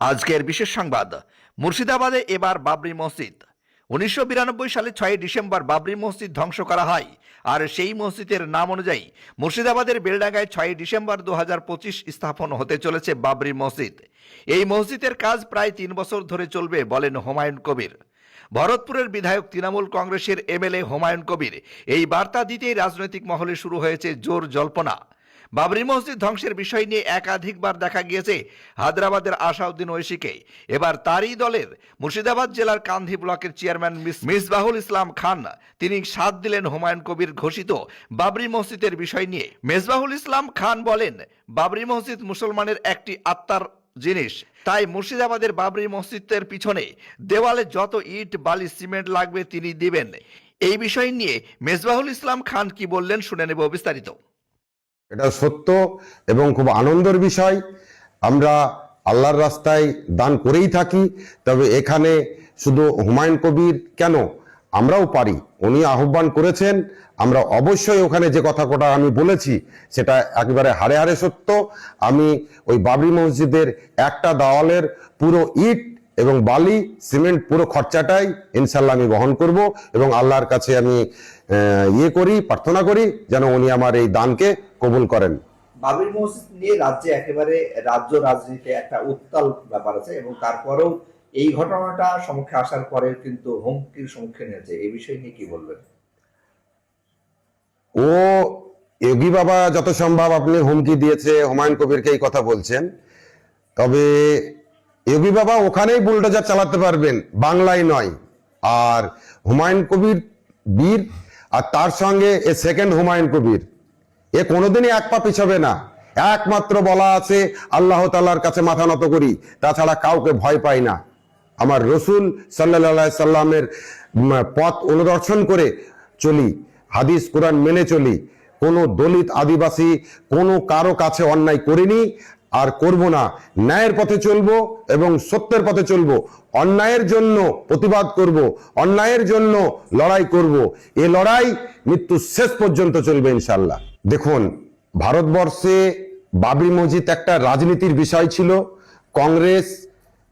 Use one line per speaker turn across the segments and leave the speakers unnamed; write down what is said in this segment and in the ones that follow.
আজকের বিশেষ সংবাদ। মুর্শিদাবাদে এবার বাবরি মসজিদ। 1992 সালে 6 ডিসেম্বর বাবরি মসজিদ ধ্বংস করা হয়। আর সেই মসজিদের নাম অনুযায়ী মুর্শিদাবাদের বেলডাঙ্গায় 6 ডিসেম্বর 2025 স্থাপন হতে চলেছে বাবরি মসজিদ। এই মসজিদের কাজ প্রায় 3 বছর ধরে চলবে বলেন হুমায়ুন কবির। ভরতপুরের বিধায়ক তৃণমূল কংগ্রেসের এমএলএ হুমায়ুন কবির এই বার্তা দিতেই রাজনৈতিক মহলে শুরু হয়েছে জোর জল্পনা। বাবরি মসজিদ ধ্বংসের বিষয় নিয়ে একাধিকবার দেখা গিয়েছে হায়দ্রাবাদের আসাউদ্দিন ঐশীকে। এবার তারই দলের মুর্শিদাবাদ জেলার কান্ধি ব্লকের চেয়ারম্যান মিসবাহুল ইসলাম খান তিনি সাথ দিলেন হুমায়ুন কবির ঘোষিত বাবরি মসজিদের বিষয় নিয়ে। মেজবাহুল ইসলাম খান বলেন, বাবরি মসজিদ মুসলমানের একটি আত্মার জিনিস, তাই মুর্শিদাবাদের বাবরি মসজিদের পিছনে দেওয়ালে যত ইট বালি সিমেন্ট লাগবে তিনি দিবেন। এই বিষয় নিয়ে মেজবাহুল ইসলাম খান কি বললেন শুনে নেব বিস্তারিত।
এটা সত্য এবং খুব আনন্দের বিষয়। আমরা আল্লাহর রাস্তায় দান করেই থাকি। তবে এখানে শুধু হুমায়ুন কবির কেন, আমরাও পারি। উনি আহ্বান করেছেন, আমরা অবশ্যই ওখানে যে কথা আমি বলেছি সেটা একেবারে হাড়ে হাড়ে সত্য। আমি ওই বাবরি মসজিদের একটা দেওয়ালের পুরো ইট এবং বালি সিমেন্ট পুরো খরচাটাই ইনশাল্লাহ আমি বহন করব এবং আল্লাহর কাছে আমি প্রার্থনা করি যেন উনি আমার এই দানকে কবুল করেন।
বাবরি মসজিদ নিয়ে রাজ্যে একেবারে রাজ্য রাজনীতিতে একটা উত্তাল ব্যাপার আছে এবং তারপরেও এই ঘটনাটা সম্মুখে আসার পরে কিন্তু হুমকির সম্মুখীন হয়েছে। এই বিষয় নিয়ে কি বলবেন?
ও যোগী বাবা যত সম্ভব আপনি হুমকি দিয়েছে হুমায়ুন কবিরকে এই কথা বলছেন। তবে যোগী বাবা ওখানেই বুলডোজার চালাতে পারবেন, বাংলায় নয়। আর হুমায়ুন কবির বীর, আর তার সঙ্গে এ সেকেন্ড হুমায়ুন কবির, এ কোনোদিনই এক পা পিছাবে না। একমাত্র বলা আছে আল্লাহ তাআলার কাছে মাথা নত করি, তাছাড়া কাউকে ভয় পাই না। আমার রসুল সাল্লাল্লাহু আলাইহি সাল্লামের পথ অনুদর্শন করে চলি, হাদিস কোরআন মেনে চলি। কোনো দলিত আদিবাসী কোনো কারো কাছে অন্যায় করিনি আর করব না। ন্যায়ের পথে চলবো এবং সত্যের পথে চলবো। অন্যায়ের জন্য প্রতিবাদ করব, অন্যায়ের জন্য লড়াই করব। এ লড়াই মৃত্যু শেষ পর্যন্ত চলবে ইনশাল্লাহ। দেখুন, ভারতবর্ষে বাবরি মসজিদ একটা রাজনীতির বিষয় ছিল। কংগ্রেস,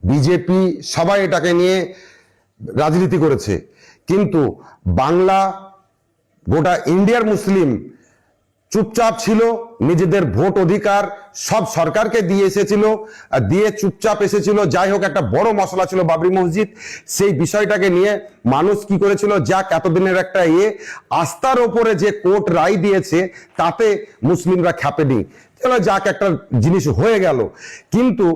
বিজেপি সবাই এটাকে নিয়ে রাজনীতি করেছে, কিন্তু বাংলা, গোটা ইন্ডিয়ার মুসলিম চুপচাপ ছিল। নিজেদের ভোট অধিকার সব সরকারকে দিয়ে এসেছিল, দিয়ে চুপচাপ এসেছিল। যাই হোক, একটা বড় মসলা ছিল বাবরি মসজিদ। সেই বিষয়টাকে নিয়ে মানুষ কি করেছিল, যাক এতদিনের একটা আস্থার ওপরে যে কোর্ট রায় দিয়েছে তাতে মুসলিমরা খ্যাপেনি, যাক একটা জিনিস হয়ে গেল। কিন্তু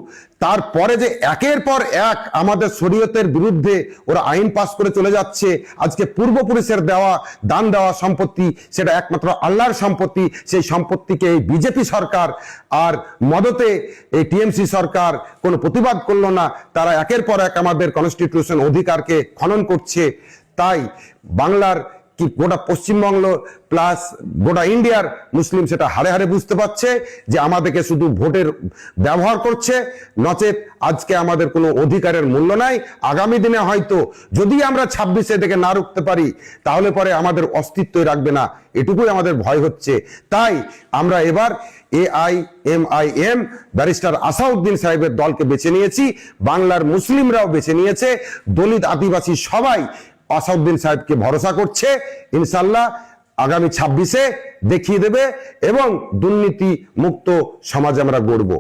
তারপরে যে একের পর এক আমাদের শরীয়তের বিরুদ্ধে ওরা আইন পাস করে চলে যাচ্ছে। আজকে পূর্বপুরুষের দেওয়া দান দেওয়া সম্পত্তি সেটা একমাত্র আল্লাহর সম্পত্তি, সেই সম্পত্তিকে এই বিজেপি সরকার আর মদতে এই টিএমসি সরকার কোনো প্রতিবাদ করলো না। তারা একের পর এক আমাদের কনস্টিটিউশন অধিকারকে খনন করছে। তাই বাংলার কি গোটা পশ্চিমবঙ্গ প্লাস গোটা ইন্ডিয়ার মুসলিম সেটা হাড়ে হাড়ে বুঝতে পারছে যে আমাদেরকে শুধু ভোটের ব্যবহার করছে, নচেত আজকে আমাদের কোনো অধিকারের মূল্য নাই। আগামী দিনে হয়তো যদি আমরা 26-এ থেকে না রুখতে পারি তাহলে পরে আমাদের অস্তিত্বই রাখবে না, এটুকুই আমাদের ভয় হচ্ছে। তাই আমরা এবার AIMIM ব্যারিস্টার আসাউদ্দিন সাহেবের দলকে বেছে নিয়েছি, বাংলার মুসলিমরাও বেছে নিয়েছে, দলিত আদিবাসী সবাই আসাউদ্দিন সাহেবকে ভরসা করছে। ইনশাল্লাহ আগামী 26-এ দেখিয়ে দেবে এবং দুর্নীতি মুক্ত সমাজ আমরা গড়ব।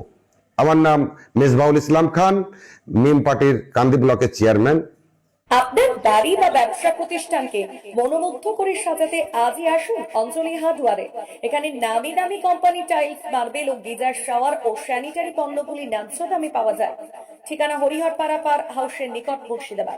আমার নাম মেজবাহুল ইসলাম খান, মিম পার্টির কান্দি ব্লকের চেয়ারম্যান।
আপনার বাড়ি বা ব্যবসা প্রতিষ্ঠানকে মনোমুগ্ধ করে সাজাতে আজই আসুন অঞ্জলি হার্ডওয়্যারে। এখানে নামি দামি কোম্পানি টাইলস, মার্বেল ও গিজার শাওয়ার ও স্যানিটারি পণ্যগুলি ন্যায্য দামে পাওয়া যায়। ঠিকানা হরিহরপাড়া পার হাউসের নিকট মুর্শিদাবাদ।